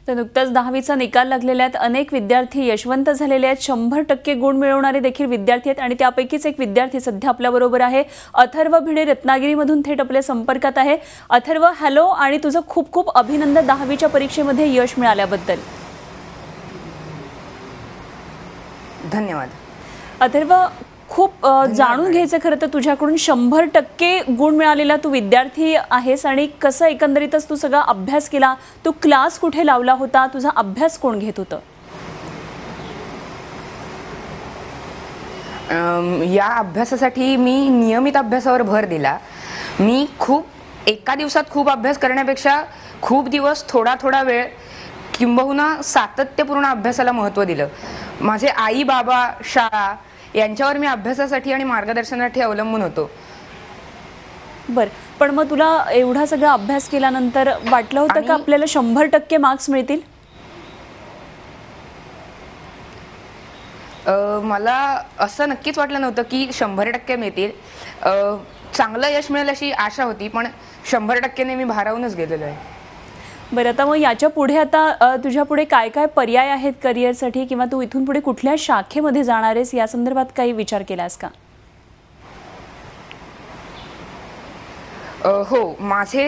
तर नुकताच 10वीचा निकाल लागलेला आहे. अनेक विद्यार्थी यशवंत झालेले आहेत. 100% गुण मिळवणारे देखील विद्यार्थी आहेत आणि त्यापैकीच एक विद्यार्थी सध्या आपल्याबरोबर आहे. अथर्व भिडे रत्नागिरीमधून थेट आपल्या संपर्कात आहे. अथर्व, हॅलो आणि तुझं खूप खूप अभिनंदन 10वीच्या परीक्षेमध्ये यश मिळाल्याबद्दल. धन्यवाद. अथर्व, खूप जाणून घ्यायचं खरं तर तुझ्याकडून 100% गुण मिळालेला तू विद्यार्थी आहेस आणि कसं एकंदरीतच तू सगळा अभ्यास केला, तू क्लास कुठे लावला होता, तुझा अभ्यास कोण घेत होतं? या अभ्यासासाठी मी नियमित अभ्यासावर भर दिला. मी एका दिवसात खूप अभ्यास करण्यापेक्षा खूप दिवस थोडा थोडा वेळ किंबहुना सातत्यपूर्ण अभ्यासाला महत्त्व दिलं. माझे आई बाबा, शाळा यांच्यावर मी अभ्यासासाठी आणि मार्गदर्शनासाठी अवलंबून होतो. बरं, पण मग तुला एवढा सगळा अभ्यास केल्यानंतर वाटलं होतं का आपल्याला 100% मार्क्स मिळतील? मला असं नक्कीच वाटलं नव्हतं की 100% मिळतील. चांगलं यश मिळेल अशी आशा होती, पण 100%ने मी भारावूनच गेलेलो आहे. बरं, आता मग याच्या पुढे आता तुझ्या पुढे काय काय पर्याय आहेत करिअरसाठी, किंवा तू इथून पुढे कुठल्या शाखेमध्ये जाणार आहेस या संदर्भात काही विचार केलास का? हो, माझे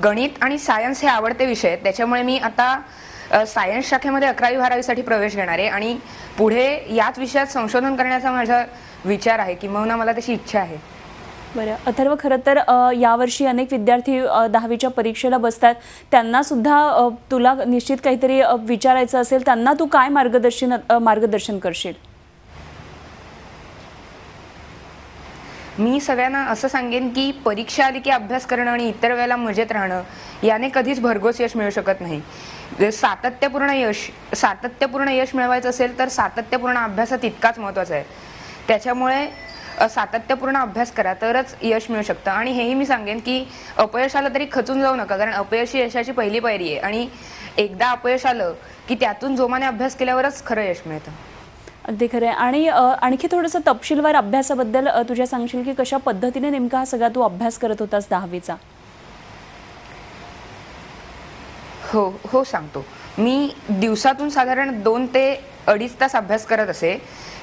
गणित आणि सायन्स हे आवडते विषय आहेत. त्याच्यामुळे मी आता सायन्स शाखेमध्ये 11वी-12वीसाठी प्रवेश घेणार आहे आणि पुढे याच विषयात संशोधन करण्याचा माझा विचार आहे, किंवा मला तशी इच्छा आहे. बरं अथर्व, खरं तर यावर्षी अनेक विद्यार्थी 10वीच्या परीक्षेला बसतात. त्यांना सुद्धा तुला निश्चित काहीतरी विचारायचं असेल, त्यांना तू काय मार्गदर्शन करशील? मी सगळ्यांना असं सांगेन की परीक्षा आली की अभ्यास करणं आणि इतर वेळेला मजेत राहणं याने कधीच भरघोस यश मिळू शकत नाही. सातत्यपूर्ण यश मिळवायचं असेल तर सातत्यपूर्ण अभ्यास तितकाच महत्त्वाचा आहे. त्याच्यामुळे सातत्यपूर्ण अभ्यास करा, तरच यश मिळू शकतं. आणि हेही मी सांगेन की अपयश आलं तरी खचून जाऊ नका, कारण अपयश ही यशाची पहिली पायरी आहे आणि एकदा अपयश आलं की त्यातून जोमाने अभ्यास केल्यावरच खरं यश मिळतं. अगदी खरं आहे. आणि आणखी थोडंसं तपशीलवार अभ्यासाबद्दल तुझ्या सांगशील की कशा पद्धतीने नेमका हा सगळा तू अभ्यास करत होतास 10वीचा? हो सांगतो. मी दिवसातून साधारण 2 ते 2.5 तास अभ्यास करत असे.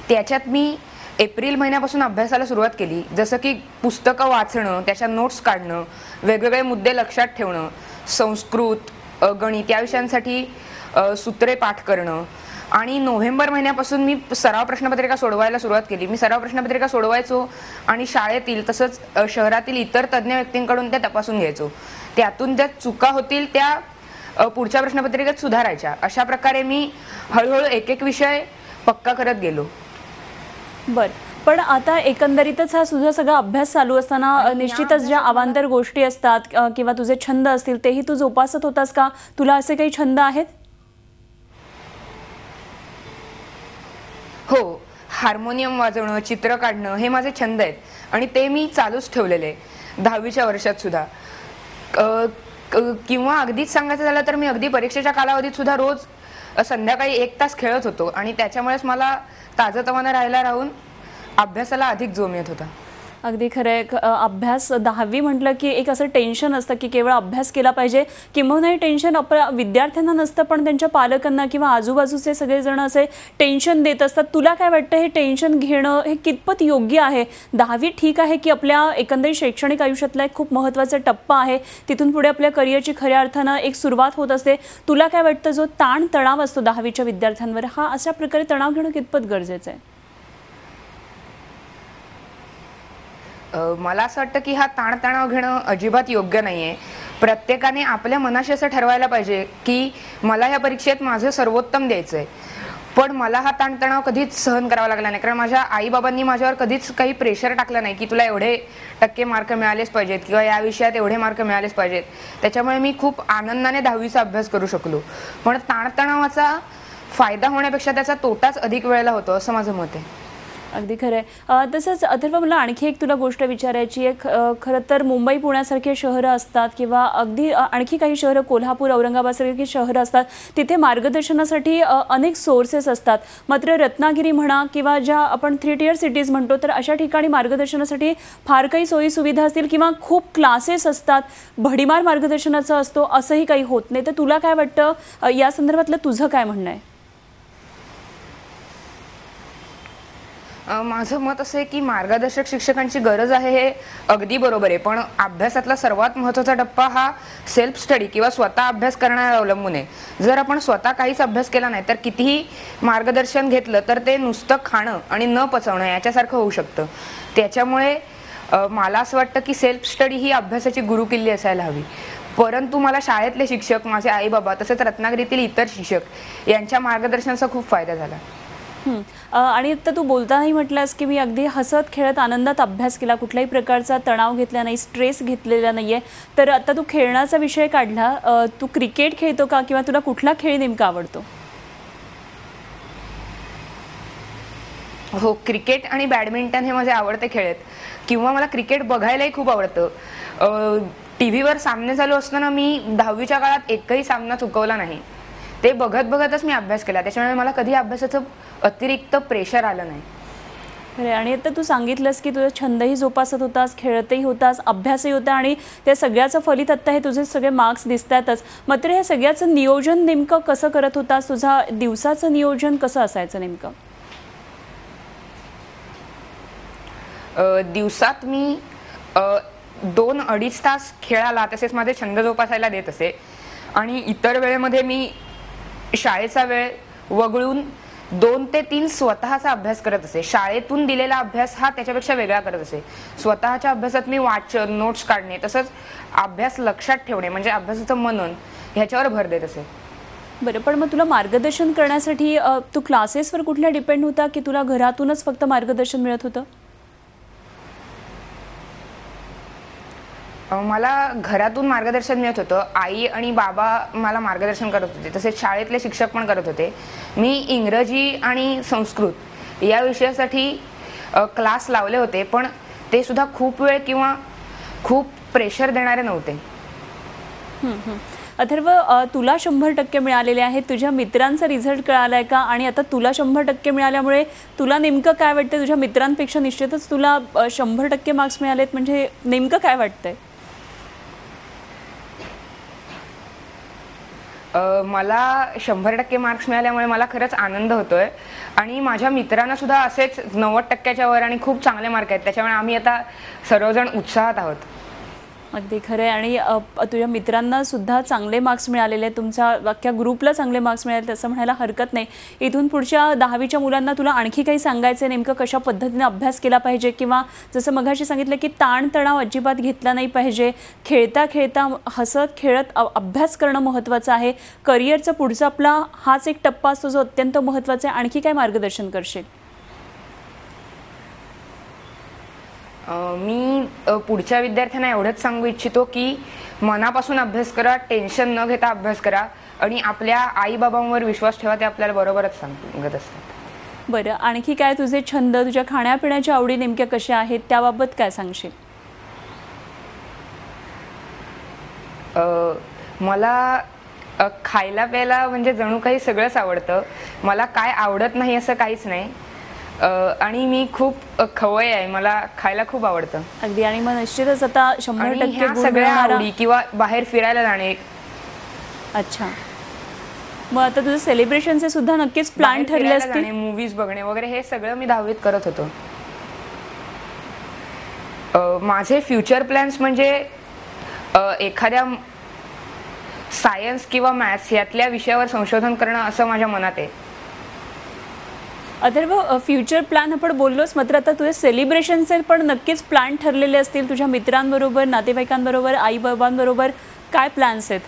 त्याच्यात मी एप्रिल महिन्यापासून अभ्यासाला सुरुवात केली. जसं की पुस्तकं वाचणं, त्याच्या नोट्स काढणं, वेगवेगळे मुद्दे लक्षात ठेवणं, संस्कृत, गणित या विषयांसाठी सूत्रे पाठ करणं. आणि नोव्हेंबर महिन्यापासून मी सराव प्रश्नपत्रिका सोडवायला सुरुवात केली. मी सराव प्रश्नपत्रिका सोडवायचो आणि शाळेतील तसंच शहरातील इतर तज्ज्ञ व्यक्तींकडून त्या तपासून घ्यायचो. त्यातून ज्या चुका होतील त्या पुढच्या प्रश्नपत्रिकेत सुधारायच्या. अशा प्रकारे मी हळूहळू एक विषय पक्का करत गेलो. बरं, पण आता एकंदरीतच हा तुझा सगळा अभ्यास चालू असताना निश्चितच ज्या अवांतर गोष्टी असतात किंवा तुझे छंद असतील तेही तू जोपासत होतास का? तुला असे काही छंद आहेत? हो, हार्मोनियम वाजवणं, चित्र काढणं हे माझे छंद आहेत आणि ते मी चालूच ठेवलेले 10वीच्या वर्षात सुद्धा. किंवा अगदीच सांगायचं झालं तर मी अगदी परीक्षेच्या कालावधीत सुद्धा रोज संध्याकाळी 1 तास खेळत होतो आणि त्याच्यामुळेच मला ताजतवानं राहून अभ्यासाला अधिक जोम येत होता. अगदी खरं आहे. अभ्यास 10वी म्हटलं की एक असं टेन्शन असतं की केवळ अभ्यास केला पाहिजे, किंवा हे टेन्शन विद्यार्थ्यांना नसतं पण त्यांच्या पालकांना किंवा आजूबाजूचे सगळेजण असे टेन्शन देत असतात. तुला काय वाटतं, हे टेन्शन घेणं हे कितपत योग्य आहे? 10वी ठीक आहे की आपल्या एकंदरीत शैक्षणिक आयुष्यातला एक खूप महत्त्वाचा टप्पा आहे, तिथून पुढे आपल्या करिअरची खऱ्या अर्थानं एक सुरुवात होत असते. तुला काय वाटतं, जो तणाव असतो 10वीच्या विद्यार्थ्यांवर, हा अशा प्रकारे तणाव घेणं कितपत गरजेचं आहे? मला असं वाटतं की हा ताणतणाव घेणं अजिबात योग्य नाही आहे. प्रत्येकाने आपल्या मनाशी असं ठरवायला पाहिजे की मला या परीक्षेत माझं सर्वोत्तम द्यायचं आहे. पण मला हा ताणतणाव कधीच सहन करावा लागला नाही, कारण माझ्या आईबाबांनी माझ्यावर कधीच काही प्रेशर टाकलं नाही की तुला एवढे टक्के मार्क मिळालेच पाहिजेत किंवा या विषयात एवढे मार्क मिळालेच पाहिजेत. त्याच्यामुळे मी खूप आनंदाने 10वीचा अभ्यास करू शकलो. पण ताणतणावाचा फायदा होण्यापेक्षा त्याचा तोटाच अधिक वेळेला होतो असं माझं मत आहे. अगदी खरं आहे. तसंच अथर्व, मला आणखी एक तुला गोष्ट विचारायची आहे. खरं तर मुंबई पुण्यासारखे शहरं असतात किंवा अगदी आणखी काही शहरं, कोल्हापूर औरंगाबादसारखी शहरं असतात, तिथे मार्गदर्शनासाठी अनेक सोर्सेस असतात. मात्र रत्नागिरी म्हणा किंवा ज्या आपण 3 टियर सिटीज म्हणतो, तर अशा ठिकाणी मार्गदर्शनासाठी फार काही सोयीसुविधा असतील किंवा खूप क्लासेस असतात, भडीमार मार्गदर्शनाचं असतो, असंही काही होत नाही. तर तुला काय वाटतं, या संदर्भातलं तुझं काय म्हणणं आहे? माझं मत असं आहे की मार्गदर्शक शिक्षकांची गरज आहे, हे अगदी बरोबर आहे. पण अभ्यासातला सर्वात महत्त्वाचा टप्पा हा सेल्फ स्टडी किंवा स्वतः अभ्यास करण्यावर अवलंबून आहे. जर आपण स्वतः काहीच अभ्यास केला नाही तर कितीही मार्गदर्शन घेतलं तर ते नुसतं खाणं आणि न पचवणं याच्यासारखं होऊ शकतं. त्याच्यामुळे मला असं वाटतं की सेल्फ स्टडी ही अभ्यासाची गुरुकिल्ली असायला हवी. परंतु मला शाळेतले शिक्षक, माझे आई बाबा, तसेच रत्नागिरीतील इतर शिक्षक यांच्या मार्गदर्शनाचा खूप फायदा झाला. आणि आता तू बोलतानाही म्हटलंस की मी अगदी हसत खेळत आनंदात अभ्यास केला, कुठल्याही प्रकारचा तणाव घेतला नाही, स्ट्रेस घेतलेला नाहीये. तर आता तू खेळण्याचा विषय काढला, तू क्रिकेट खेळतो का किंवा तुला कुठला खेळ नेमका आवडतो? हो, क्रिकेट आणि बॅडमिंटन हे माझे आवडते खेळ आहेत. किंवा मला क्रिकेट बघायलाही खूप आवडतं. TV वर सामने चालू असताना मी 10वीच्या काळात एकही सामना चुकवला नाही. ते बघत बघतच मी अभ्यास केला, त्याच्यामुळे मला कधी अभ्यासाचं अतिरिक्त प्रेशर आलं नाही. अरे, आणि आता तू सांगितलंस की तुझा छंदही जोपासत होतास, खेळतही होतास, अभ्यासही होता आणि त्या सगळ्याचं फलित आत्ता हे तुझे सगळे मार्क्स दिसतातच. मात्र या सगळ्याचं नियोजन नेमकं कसं करत होतास? तुझा दिवसाचं नियोजन कसं असायचं नेमकं? दिवसात मी 2-2.5 तास खेळाला, तसेच माझे छंद जोपासायला देत असे. आणि इतर वेळेमध्ये मी शाळेचा वेळ वगळून 2 ते 3 स्वतःचा अभ्यास करत असे. शाळेतून दिलेला अभ्यास हा त्याच्यापेक्षा वेगळा करत असे. स्वतःच्या अभ्यासात मी वाचन, नोट्स काढणे, तसंच अभ्यास लक्षात ठेवणे म्हणजे अभ्यासाचं मनन ह्याच्यावर भर देत असे. बरं, पण मग तुला मार्गदर्शन करण्यासाठी तू क्लासेसवर कुठल्या डिपेंड होता की तुला घरातूनच फक्त मार्गदर्शन मिळत होतं? मला घरातून मार्गदर्शन मिळत होतं. आई आणि बाबा मला मार्गदर्शन करत होते, तसेच शाळेतले शिक्षक पण करत होते. मी इंग्रजी आणि संस्कृत या विषयासाठी क्लास लावले होते, पण ते सुद्धा खूप वेळ किंवा खूप प्रेशर देणारे नव्हते. अथर्व, तुला 100% मिळालेले आहेत. तुझ्या मित्रांचा रिझल्ट कळालाय का? आणि आता तुला 100% मिळाल्यामुळे तुला नेमकं काय वाटतं? तुझ्या मित्रांपेक्षा निश्चितच तुला 100% मार्क्स मिळालेत, म्हणजे नेमकं काय वाटतंय? मला 100% मार्क्स मिळाल्यामुळे मला खरंच आनंद होतोय. आणि माझ्या मित्रांना सुद्धा असेच 90%च्या वर आणि खूप चांगले मार्क आहेत. त्याच्यामुळे आम्ही आता सर्वजण उत्साहात आहोत. अगदी खरं आहे. आणि तुझ्या मित्रांना सुद्धा चांगले मार्क्स मिळालेले आहेत, तुमच्या अख्ख्या ग्रुपला चांगले मार्क्स मिळाले तसं म्हणायला हरकत नाही. इथून पुढच्या 10वीच्या मुलांना तुला आणखी काही सांगायचं आहे, नेमकं कशा पद्धतीने अभ्यास केला पाहिजे? किंवा जसं मगाशी सांगितलं की ताणतणाव अजिबात घेतला नाही पाहिजे, खेळता खेळता हसत खेळत अभ्यास करणं महत्त्वाचं आहे. करिअरचा पुढचा आपला हाच एक टप्पा असतो जो अत्यंत महत्त्वाचा आहे. आणखी काय मार्गदर्शन करशील? मी पुढच्या विद्यार्थ्यांना एवढंच सांगू इच्छितो की मनापासून अभ्यास करा, टेन्शन न घेता अभ्यास करा आणि आपल्या आईबाबांवर विश्वास ठेवा, ते आपल्याला बरोबरच सांगत असतात. बरं, आणखी काय तुझे छंद, तुझ्या खाण्यापिण्याच्या आवडी नेमक्या कशा आहेत, त्याबाबत काय सांगशील? मला खायला प्यायला म्हणजे जणू काही सगळंच आवडतं. मला काय आवडत नाही असं काहीच नाही. आणि मी खूप खवय्ये आहे, मला खायला खूप आवडतं. अगदी. आणि मग निश्चितच आता 100% गुण सगळ्या मिळवणारा आवडी किंवा बाहेर फिरायला जाणे. अच्छा, मग आता तुझं सेलिब्रेशनचे सुद्धा नक्कीच प्लॅन ठरले असतील? मूवीज बघणे वगैरे हे सगळं मी 10वीत करत होतो. माझे फ्युचर प्लॅन्स म्हणजे एखाद्या सायन्स किंवा मॅथ्स यातल्या विषयावर संशोधन करणं असं माझ्या मनात आहे. अथर्व, फ्युचर प्लॅन आपण बोललोच, मात्र आता तुझे सेलिब्रेशनचे पण नक्कीच प्लॅन ठरलेले असतील तुझ्या मित्रांबरोबर, नातेवाईकांबरोबर, आई बाबांबरोबर. काय प्लॅन्स आहेत?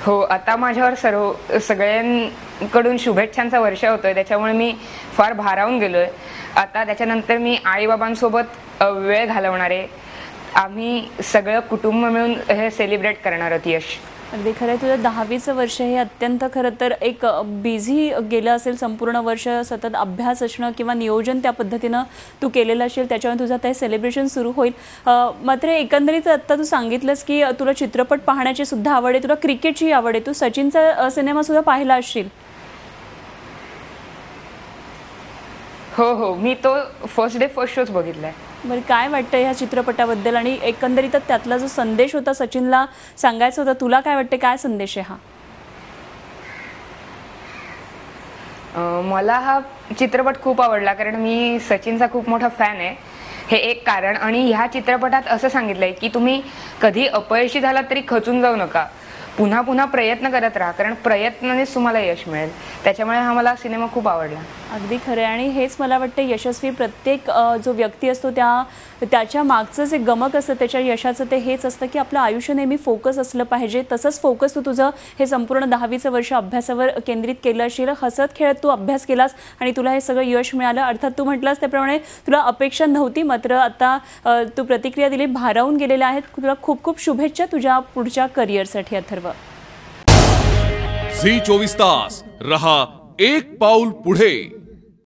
हो, आता माझ्यावर सगळ्यांकडून शुभेच्छांचा वर्षा होतोय, त्याच्यामुळे मी फार भारावून गेलोय. आता त्याच्यानंतर मी आईबाबांसोबत वेळ घालवणार आहे. आम्ही सगळं कुटुंब मिळून हे सेलिब्रेट करणार आहोत. यश. अगदी खरं आहे. तुझं 10वीचं वर्ष हे अत्यंत खरं तर एक बिझी गेलं असेल संपूर्ण वर्ष, सतत अभ्यास असणं किंवा नियोजन त्या पद्धतीनं तू केलेलं असेल, त्याच्यामुळे तुझं आता हे सेलिब्रेशन सुरू होईल. मात्र एकंदरीत आत्ता तू सांगितलंस की तुला चित्रपट पाहण्याची सुद्धा आवड आहे, तुला क्रिकेटची आवड आहे, तू सचिनचा सिनेमासुद्धा पाहिला असशील. हो, मी तो फर्स्ट डे फर्स्ट शोच बघितलाय. बरं, काय वाटतं ह्या चित्रपटाबद्दल आणि एकंदरीतच त्यातला जो संदेश होता सचिनला सांगायचा होता, तुला काय वाटते, काय संदेश आहे हा? मला हा चित्रपट खूप आवडला कारण मी सचिनचा खूप मोठा फॅन आहे, हे एक कारण. आणि ह्या चित्रपटात असं सांगितलंय की तुम्ही कधी अपयशी झालात तरी खचून जाऊ नका, पुन्हा पुन्हा प्रयत्न करत राहा, कारण प्रयत्नानेच तुम्हाला यश मिळेल. त्याच्यामुळे हा मला सिनेमा खूप आवडला. अगदी खरं आहे. आणि हेच मला वाटतं यशस्वी प्रत्येक जो व्यक्ती असतो त्याच्या मागचं जे गमक असतं त्याच्या यशाचं ते हेच असतं की आपलं आयुष्य नेहमी फोकस असलं पाहिजे. तसंच फोकस तू तुझं हे संपूर्ण 10वीचं वर्ष अभ्यासावर केंद्रित केलं असेल. हसत खेळत तू अभ्यास केलास आणि तुला हे सगळं यश मिळालं. अर्थात तू म्हटलास त्याप्रमाणे तुला अपेक्षा नव्हती, मात्र आता तू प्रतिक्रिया दिली, भारावून गेलेल्या आहेत. तुला खूप खूप शुभेच्छा तुझ्या पुढच्या करिअरसाठी अथर्व. झी 24 तास रहा एक पाऊल पुढे.